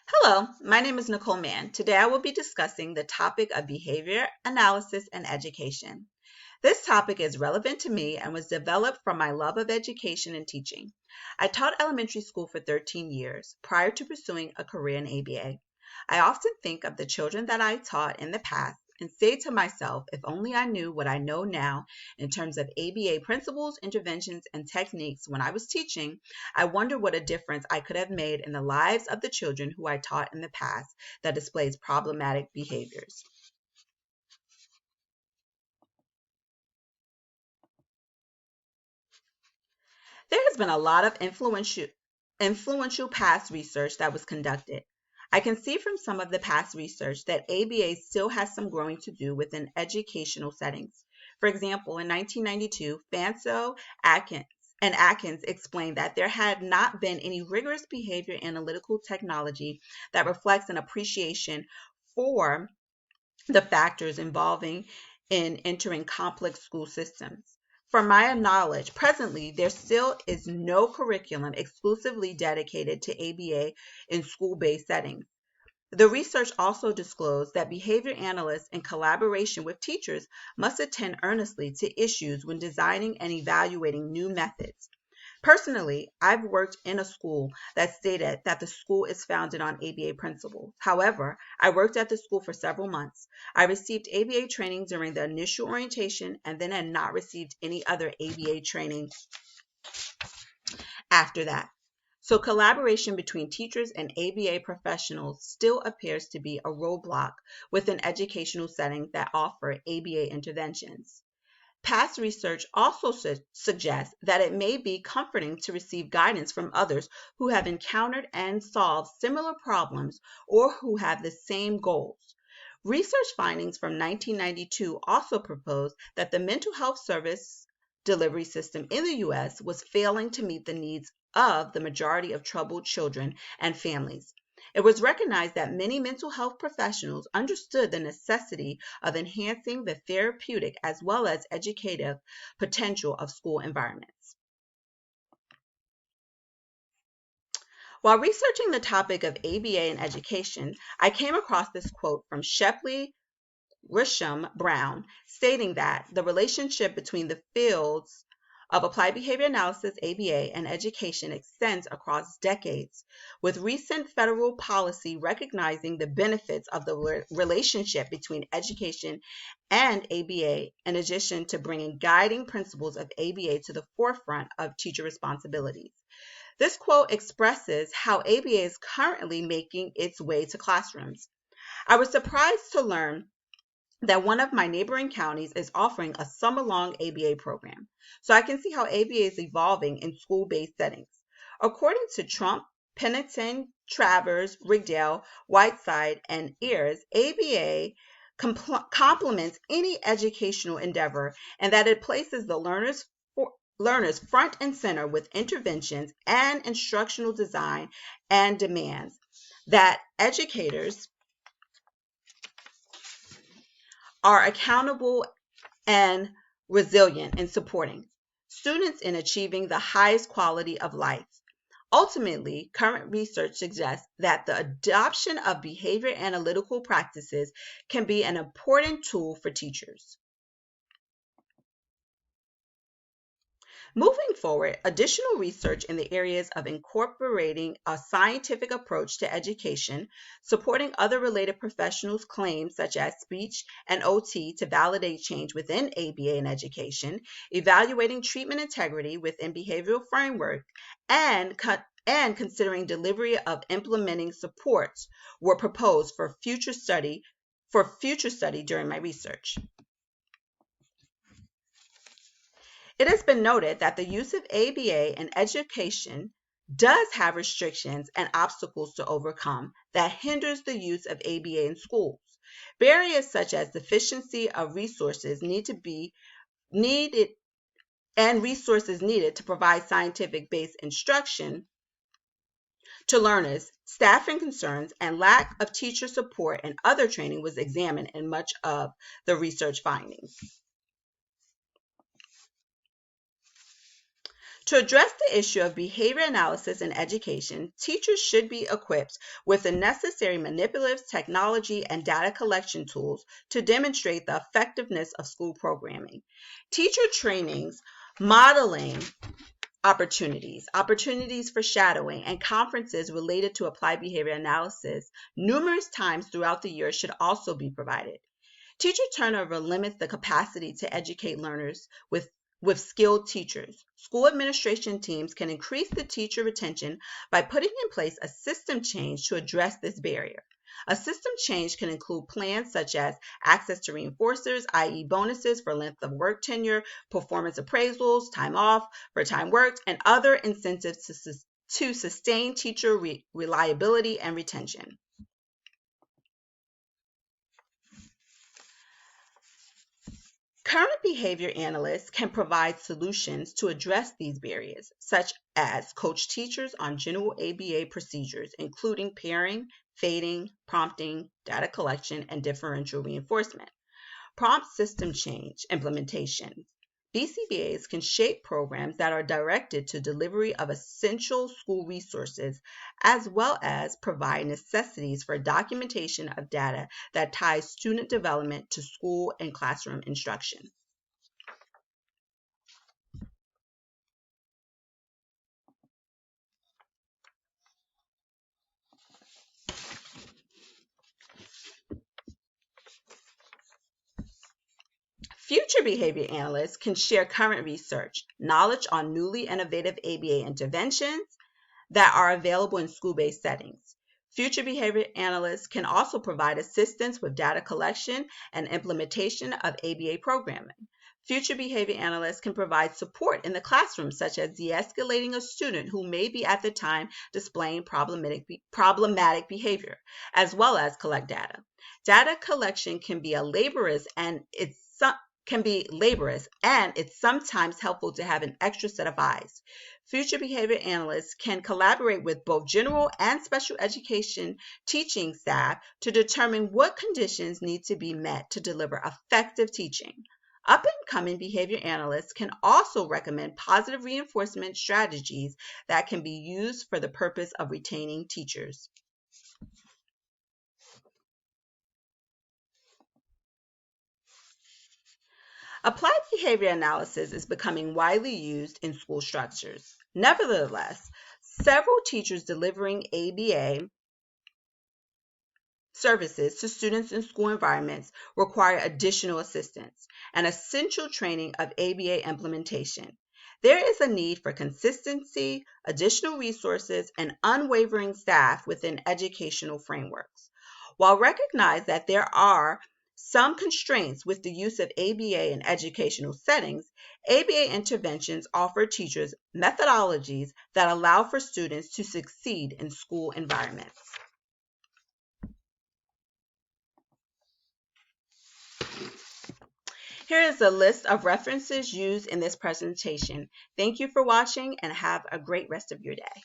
Hello, my name is Nicole Mann. Today I will be discussing the topic of behavior analysis and education. This topic is relevant to me and was developed from my love of education and teaching. I taught elementary school for 13 years prior to pursuing a career in ABA. I often think of the children that I taught in the past and say to myself, if only I knew what I know now in terms of ABA principles, interventions, and techniques when I was teaching, I wonder what a difference I could have made in the lives of the children who I taught in the past that displays problematic behaviors. There has been a lot of influential past research that was conducted. I can see from some of the past research that ABA still has some growing to do within educational settings. For example, in 1992, Fanso Atkins and Atkins explained that there had not been any rigorous behavior analytical technology that reflects an appreciation for the factors involving in entering complex school systems. From my knowledge, presently there still is no curriculum exclusively dedicated to ABA in school-based settings. The research also disclosed that behavior analysts, in collaboration with teachers, must attend earnestly to issues when designing and evaluating new methods. Personally, I've worked in a school that stated that the school is founded on ABA principles. However, I worked at the school for several months. I received ABA training during the initial orientation and then had not received any other ABA training after that. So collaboration between teachers and ABA professionals still appears to be a roadblock within educational settings that offer ABA interventions. Past research also suggests that it may be comforting to receive guidance from others who have encountered and solved similar problems or who have the same goals. Research findings from 1992 also proposed that the mental health service delivery system in the U.S. was failing to meet the needs of the majority of troubled children and families. It was recognized that many mental health professionals understood the necessity of enhancing the therapeutic as well as educative potential of school environments. While researching the topic of ABA in education, I came across this quote from Shepley Grisham Brown stating that the relationship between the fields of applied behavior analysis, ABA, and education extends across decades, with recent federal policy recognizing the benefits of the relationship between education and ABA, in addition to bringing guiding principles of ABA to the forefront of teacher responsibilities. This quote expresses how ABA is currently making its way to classrooms. I was surprised to learn that one of my neighboring counties is offering a summer-long ABA program. So I can see how ABA is evolving in school-based settings. According to Trump, Pennington, Travers, Rigdale, Whiteside, and Ayers, ABA complements any educational endeavor and that it places the learners front and center with interventions and instructional design and demands that educators are accountable and resilient in supporting students in achieving the highest quality of life. Ultimately, current research suggests that the adoption of behavior analytical practices can be an important tool for teachers. Moving forward, additional research in the areas of incorporating a scientific approach to education, supporting other related professionals' claims such as speech and OT to validate change within ABA and education, evaluating treatment integrity within behavioral framework, and considering delivery of implementing supports were proposed for future study during my research. It has been noted that the use of ABA in education does have restrictions and obstacles to overcome that hinders the use of ABA in schools. Barriers such as deficiency of resources need to be needed and resources needed to provide scientific-based instruction to learners, staffing concerns, and lack of teacher support and other training was examined in much of the research findings. To address the issue of behavior analysis in education, teachers should be equipped with the necessary manipulative technology and data collection tools to demonstrate the effectiveness of school programming. Teacher trainings, modeling opportunities for shadowing, and conferences related to applied behavior analysis numerous times throughout the year should also be provided. Teacher turnover limits the capacity to educate learners with skilled teachers. School administration teams can increase the teacher retention by putting in place a system change to address this barrier. A system change can include plans such as access to reinforcers, i.e. bonuses for length of work tenure, performance appraisals, time off for time worked, and other incentives to sustain teacher reliability and retention. Current behavior analysts can provide solutions to address these barriers, such as coach teachers on general ABA procedures, including pairing, fading, prompting, data collection, and differential reinforcement. Prompt system change implementation. BCBAs can shape programs that are directed to delivery of essential school resources, as well as provide necessities for documentation of data that ties student development to school and classroom instruction. Future behavior analysts can share current research, knowledge on newly innovative ABA interventions that are available in school-based settings. Future behavior analysts can also provide assistance with data collection and implementation of ABA programming. Future behavior analysts can provide support in the classroom, such as de-escalating a student who may be at the time displaying problematic behavior, as well as collect data. Data collection can be laborious and it's sometimes helpful to have an extra set of eyes. Future behavior analysts can collaborate with both general and special education teaching staff to determine what conditions need to be met to deliver effective teaching. Up-and-coming behavior analysts can also recommend positive reinforcement strategies that can be used for the purpose of retaining teachers. Applied behavior analysis is becoming widely used in school structures. Nevertheless, several teachers delivering ABA services to students in school environments require additional assistance and essential training of ABA implementation. There is a need for consistency, additional resources, and unwavering staff within educational frameworks. While recognize that there are some constraints with the use of ABA in educational settings, ABA interventions offer teachers methodologies that allow for students to succeed in school environments. Here is a list of references used in this presentation. Thank you for watching and have a great rest of your day.